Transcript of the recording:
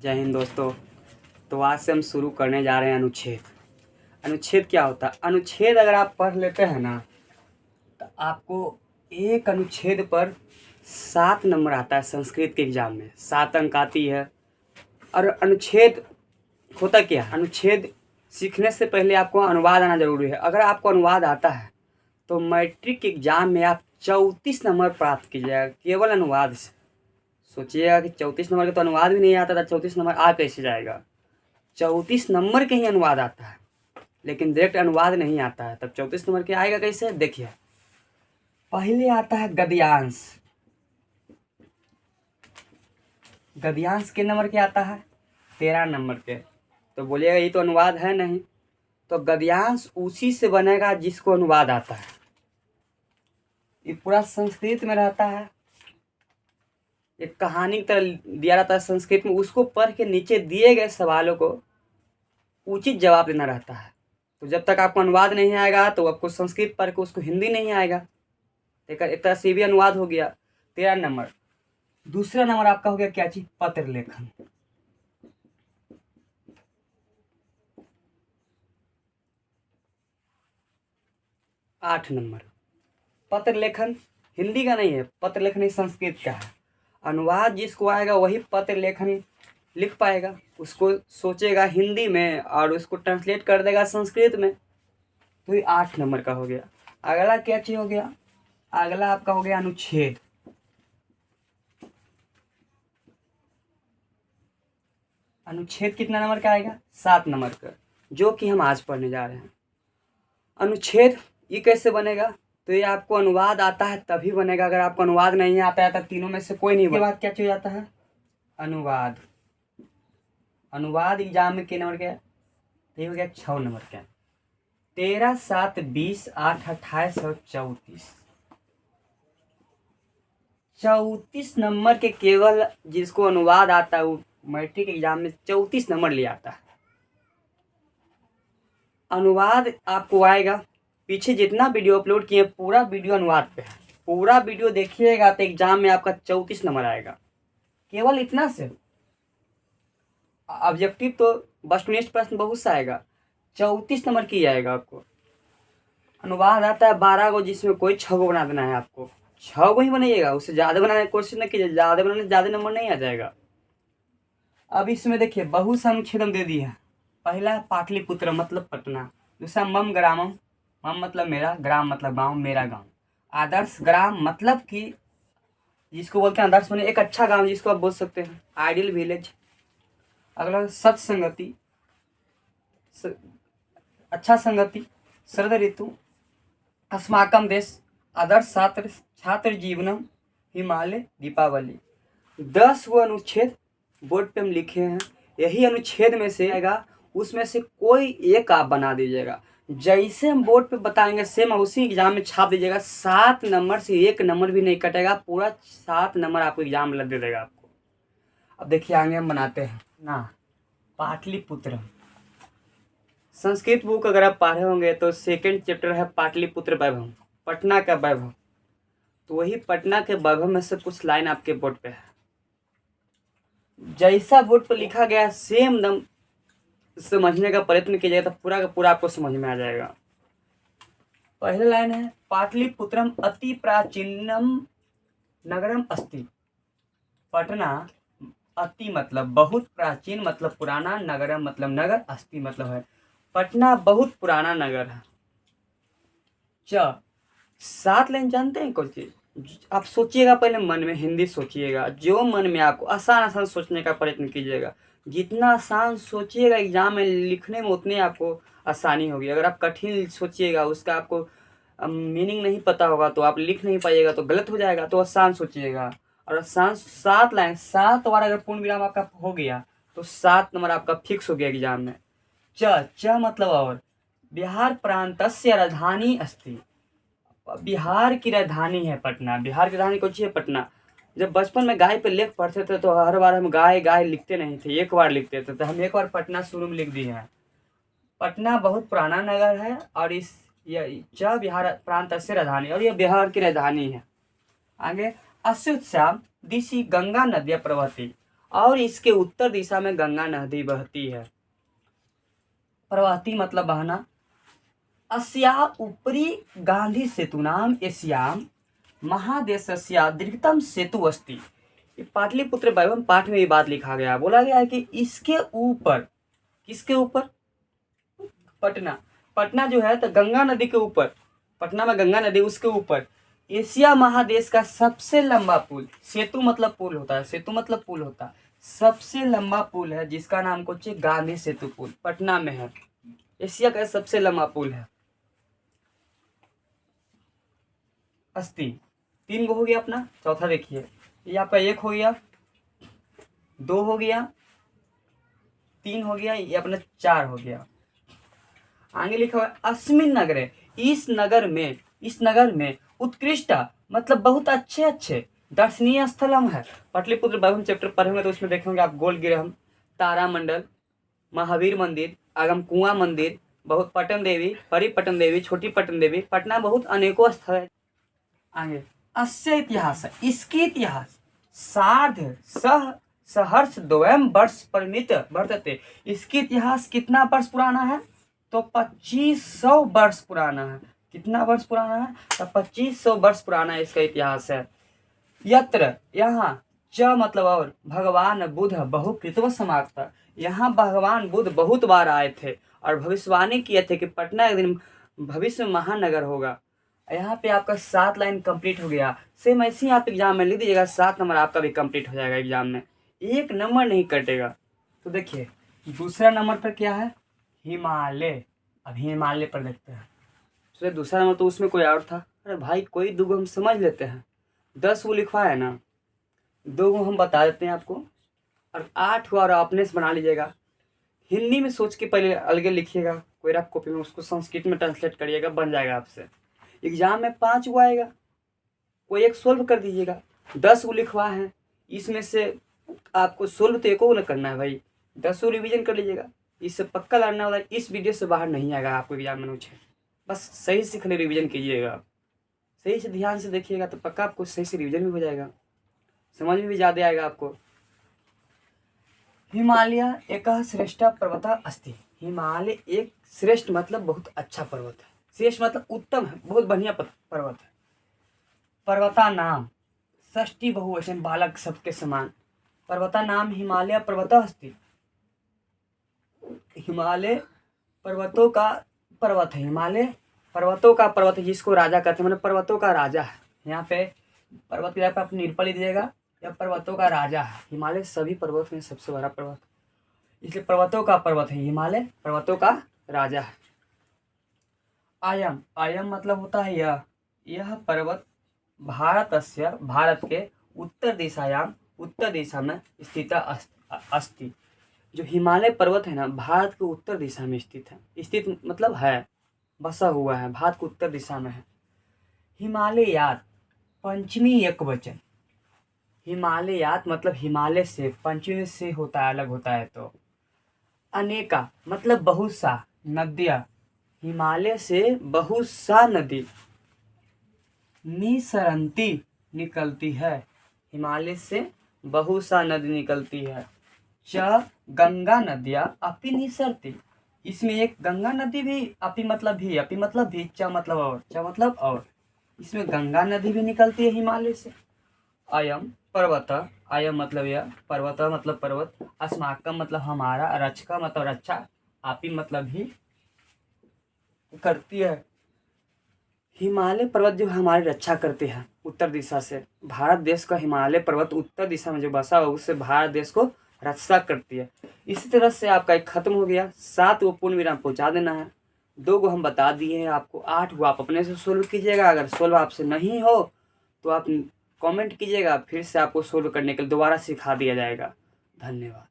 जय हिंद दोस्तों। तो आज से हम शुरू करने जा रहे हैं अनुच्छेद। अनुच्छेद क्या होता है? अनुच्छेद अगर आप पढ़ लेते हैं ना तो आपको एक अनुच्छेद पर 7 नंबर आता है। संस्कृत के एग्जाम में 7 अंक आती है। और अनुच्छेद होता क्या है? अनुच्छेद सीखने से पहले आपको अनुवाद आना जरूरी है। अगर आपको अनुवाद आता है तो मैट्रिक एग्जाम में आप 34 नंबर प्राप्त कीजिएगा केवल अनुवाद से। सोचिएगा कि 34 नंबर का तो अनुवाद भी नहीं आता था, 34 नंबर आ कैसे जाएगा? 34 नंबर के ही अनुवाद आता है, लेकिन डायरेक्ट अनुवाद नहीं आता है। तब 34 नंबर के आएगा कैसे? देखिए, पहले आता है गद्यांश। गद्यांश के नंबर के आता है 13 नंबर के। तो बोलिएगा ये तो अनुवाद है नहीं। तो गद्यांश उसी से बनेगा जिसको अनुवाद आता है। ये पूरा संस्कृत में रहता है, एक कहानी की तरह दिया रहता है संस्कृत में। उसको पढ़ के नीचे दिए गए सवालों को उचित जवाब देना रहता है। तो जब तक आपको अनुवाद नहीं आएगा तो आपको संस्कृत पढ़ के उसको हिंदी नहीं आएगा। एक तरह से भी अनुवाद हो गया 13 नंबर। दूसरा नंबर आपका हो गया क्या चीज? पत्र लेखन। आठ नंबर पत्र लेखन हिंदी का नहीं है, पत्र लेखन ही संस्कृत का है। अनुवाद जिसको आएगा वही पत्र लेखन लिख पाएगा। उसको सोचेगा हिंदी में और उसको ट्रांसलेट कर देगा संस्कृत में। तो ये 8 नंबर का हो गया। अगला क्या चीज हो गया? अगला आपका हो गया अनुच्छेद। अनुच्छेद कितना नंबर का आएगा? 7 नंबर का, जो कि हम आज पढ़ने जा रहे हैं। अनुच्छेद ये कैसे बनेगा? तो ये आपको अनुवाद आता है तभी बनेगा। अगर आपको अनुवाद नहीं आता है तो तीनों में से कोई नहीं बनेगा। उसके बाद क्या चीज आता है? अनुवाद। अनुवाद एग्जाम में कितने नंबर का है? ये हो गया 6 नंबर का। 13, 7, 20, 8, 28 और 34। 34 नंबर के केवल जिसको अनुवाद आता है वो मैट्रिक एग्जाम में 34 नंबर ले आता है। अनुवाद आपको आएगा। पीछे जितना वीडियो अपलोड किए पूरा वीडियो अनुवाद पे है। पूरा वीडियो देखिएगा तो एग्जाम में आपका 34 नंबर आएगा। केवल इतना से ऑब्जेक्टिव तो वस्तुनिष्ठ प्रश्न बहुत सा आएगा, 34 नंबर की आएगा आपको। अनुवाद आता है 12 गो, जिसमें कोई 6 गो बना देना है आपको। 6 गो ही बनाइएगा, उससे ज़्यादा बनाने की कोशिश न कीजिए। ज़्यादा बनाने से ज़्यादा नंबर नहीं आ जाएगा। अब इसमें देखिए बहुत सा अनुच्छेद हम दे दिए हैं। पहला पाटलिपुत्र मतलब पटना। दूसरा मम ग्रामम, मम मतलब मेरा, ग्राम मतलब गाँव, मेरा गाँव। आदर्श ग्राम मतलब कि जिसको बोलते हैं आदर्श, बने एक अच्छा गाँव जिसको आप बोल सकते हैं, आइडियल विलेज। अगला सत्संगति, अच्छा संगति, शरद ऋतु, अस्माकम देश, आदर्श छात्र, छात्र जीवनम, हिमालय, दीपावली। 10 वो अनुच्छेद बोर्ड पे हम लिखे हैं। यही अनुच्छेद में से आएगा, उसमें से कोई एक आप बना दीजिएगा। जैसे हम बोर्ड पे बताएंगे सेम उसी एग्जाम में छाप दीजिएगा। 7 नंबर से 1 नंबर भी नहीं कटेगा, पूरा 7 नंबर आपको एग्जाम में लग दे देगा आपको। अब देखिए आगे हम बनाते हैं ना पाटलिपुत्र। संस्कृत बुक अगर आप पढ़े होंगे तो सेकंड चैप्टर है पाटलिपुत्र वैभव, पटना का वैभव। तो वही पटना के वैभव में से कुछ लाइन आपके बोर्ड पे है। जैसा बोर्ड पर लिखा गया सेम दम समझने का प्रयत्न कीजिएगा तो पूरा का पूरा आपको समझ में आ जाएगा। पहला लाइन है पाटलिपुत्रम अति प्राचीनम नगरम अस्ति। पटना अति मतलब बहुत, प्राचीन मतलब पुराना, नगरम मतलब नगर, अस्ति मतलब है। पटना बहुत पुराना नगर है। 7 लाइन जानते हैं कुछ चीज? आप सोचिएगा पहले मन में, हिंदी सोचिएगा। जो मन में आपको आसान आसान सोचने का प्रयत्न कीजिएगा। जितना आसान सोचिएगा एग्जाम में लिखने में उतनी आपको आसानी होगी। अगर आप कठिन सोचिएगा, उसका आपको मीनिंग नहीं पता होगा तो आप लिख नहीं पाइएगा, तो गलत हो जाएगा। तो आसान सोचिएगा। और आसान 7 लाइन, 7 बार अगर पूर्ण विराम आपका हो गया तो 7 नंबर आपका फिक्स हो गया एग्जाम में। च मतलब और, बिहार प्रांतस्य राजधानी अस्ति। बिहार की राजधानी है पटना। बिहार की राजधानी कौन सी है? पटना। जब बचपन में गाय पे लेख पढ़ते थे तो हर बार हम गाय गाय लिखते नहीं थे, एक बार लिखते थे। तो हम एक बार पटना शुरू में लिख दिए हैं। पटना बहुत पुराना नगर है और इस यह बिहार प्रांत से राजधानी, और यह बिहार की राजधानी है। आगे अच्युत श्याम दिशी गंगा नदिया प्रवहती। और इसके उत्तर दिशा में गंगा नदी बहती है। प्रवहती मतलब बहना। अस्या उपरि गांधी सेतूनाम एशियाम महादेशस्य दीर्घतम सेतु अस्ति। ये पाटलिपुत्र वैभव पाठ में ये बात लिखा गया, बोला गया है कि इसके ऊपर, किसके ऊपर? पटना। पटना जो है तो गंगा नदी के ऊपर, पटना में गंगा नदी, उसके ऊपर एशिया महादेश का सबसे लंबा पुल, सेतु मतलब पुल होता है, सेतु मतलब पुल होता है, सबसे लंबा पुल है जिसका नाम कुछ गांधी सेतु पुल पटना में है। एशिया का सबसे लंबा पुल है। अस्ति 3 गो हो गया अपना। चौथा देखिए, ये आपका 1 हो गया, 2 हो गया, 3 हो गया, ये अपना 4 हो गया। आगे लिखा हुआ है अस्मिन नगरे, इस नगर में उत्कृष्ट मतलब बहुत अच्छे अच्छे दर्शनीय स्थलम है। पाटलिपुत्र वैभव चैप्टर पढ़ेंगे तो उसमें देखेंगे आप गोलगिरह, तारा मंडल, महावीर मंदिर, आगम कुआं मंदिर, बहुत पटन देवी, बड़ी पटन देवी, छोटी पटन देवी, पटना बहुत अनेकों स्थल है। आगे अस्य इतिहास, इसके इतिहास सार्ध सहर्ष द्वयम वर्ष परिमित वर्तते। इसके इतिहास कितना वर्ष पुराना है? तो 2500 वर्ष पुराना है। कितना वर्ष पुराना है? तो 2500 वर्ष पुराना इसका इतिहास है। यत्र, यहाँ, च मतलब और, भगवान बुद्ध बहुकृतव समाप्त, यहाँ भगवान बुद्ध बहुत बार आए थे और भविष्यवाणी किए थे कि पटना एक दिन भविष्य में महानगर होगा। यहाँ पे आपका 7 लाइन कंप्लीट हो गया। सेम ऐसे ही आप एग्जाम में लिख दीजिएगा, 7 नंबर आपका भी कंप्लीट हो जाएगा एग्जाम में, 1 नंबर नहीं कटेगा। तो देखिए दूसरा नंबर पर क्या है? हिमालय। अब हिमालय पर देखते हैं। तो दूसरा नंबर तो उसमें कोई और था। अरे भाई कोई 2 गो हम समझ लेते हैं, 10 वो लिखवा है ना, 2 गो हम बता देते हैं आपको और 8 हुआ और अपने से बना लीजिएगा। हिंदी में सोच के पहले अलग लिखिएगा, कोई रफ कॉपी में, उसको संस्कृत में ट्रांसलेट करिएगा, बन जाएगा आपसे। एग्जाम में 5 गो आएगा, कोई एक सोल्व कर दीजिएगा। 10 गो लिखवा है, इसमें से आपको सोल्व तो 1 को न करना है भाई, 10 को रिविजन कर लीजिएगा। इससे पक्का लड़ना वाला, इस वीडियो से बाहर नहीं आएगा आपको एग्जाम में नोच। बस सही से खाली रिविजन कीजिएगा, सही से ध्यान से देखिएगा तो पक्का आपको सही से रिविजन भी हो जाएगा, समझ में भी ज़्यादा आएगा आपको। हिमालय एक श्रेष्ठ पर्वत अस्ति। हिमालय एक श्रेष्ठ मतलब बहुत अच्छा पर्वत है, श्रेष्ठ मतलब उत्तम है, बहुत बढ़िया पर्वत है। पर्वता नाम षष्ठी बहुवचन बालक सबके समान। पर्वता नाम हिमालय पर्वत अस्ति। हिमालय पर्वतों का पर्वत है, हिमालय पर्वतों का पर्वत है, जिसको राजा कहते हैं, मतलब पर्वतों का राजा है। यहाँ पे पर्वत की जगह पे आप निरपल लिख दीजिएगा, यह पर्वतों का राजा है। हिमालय सभी पर्वत में सबसे बड़ा पर्वत, इसलिए पर्वतों का पर्वत है, हिमालय पर्वतों का राजा है। आयम, आयम मतलब होता है यह पर्वत भारत के उत्तर दिशा में स्थित अस्ति। जो हिमालय पर्वत है ना, भारत के उत्तर दिशा में स्थित है, स्थित मतलब है, बसा हुआ है, भारत के उत्तर दिशा में है। हिमालयात पंचमी एकवचन, हिमालयात मतलब हिमालय से, पंचमी से होता है, अलग होता है। तो अनेका मतलब बहुत सा, नदियाँ, हिमालय से बहुत सा नदी निसरंती निकलती है, हिमालय से बहुत सा नदी निकलती है। च गंगा नदियाँ अपि निसरती, इसमें एक गंगा नदी भी, अपि मतलब भी, अपि मतलब भी, च मतलब और, च मतलब और, इसमें गंगा नदी भी निकलती है हिमालय से। अयम पर्वत, अयम मतलब यह, पर्वत मतलब पर्वत, अस्माकम मतलब हमारा, रक्षका मतलब रक्षा, आपी मतलब भी करती है। हिमालय पर्वत जो हमारी रक्षा करते हैं उत्तर दिशा से, भारत देश का हिमालय पर्वत उत्तर दिशा में जो बसा हो, उससे भारत देश को रक्षा करती है। इसी तरह से आपका एक खत्म हो गया। 7 वो पूर्ण विराम पहुंचा देना है, 2 को हम बता दिए हैं आपको, 8 वो आप अपने से सोल्व कीजिएगा। अगर सोल्व आपसे नहीं हो तो आप कमेंट कीजिएगा, फिर से आपको सोल्व करने के लिए दोबारा सिखा दिया जाएगा। धन्यवाद।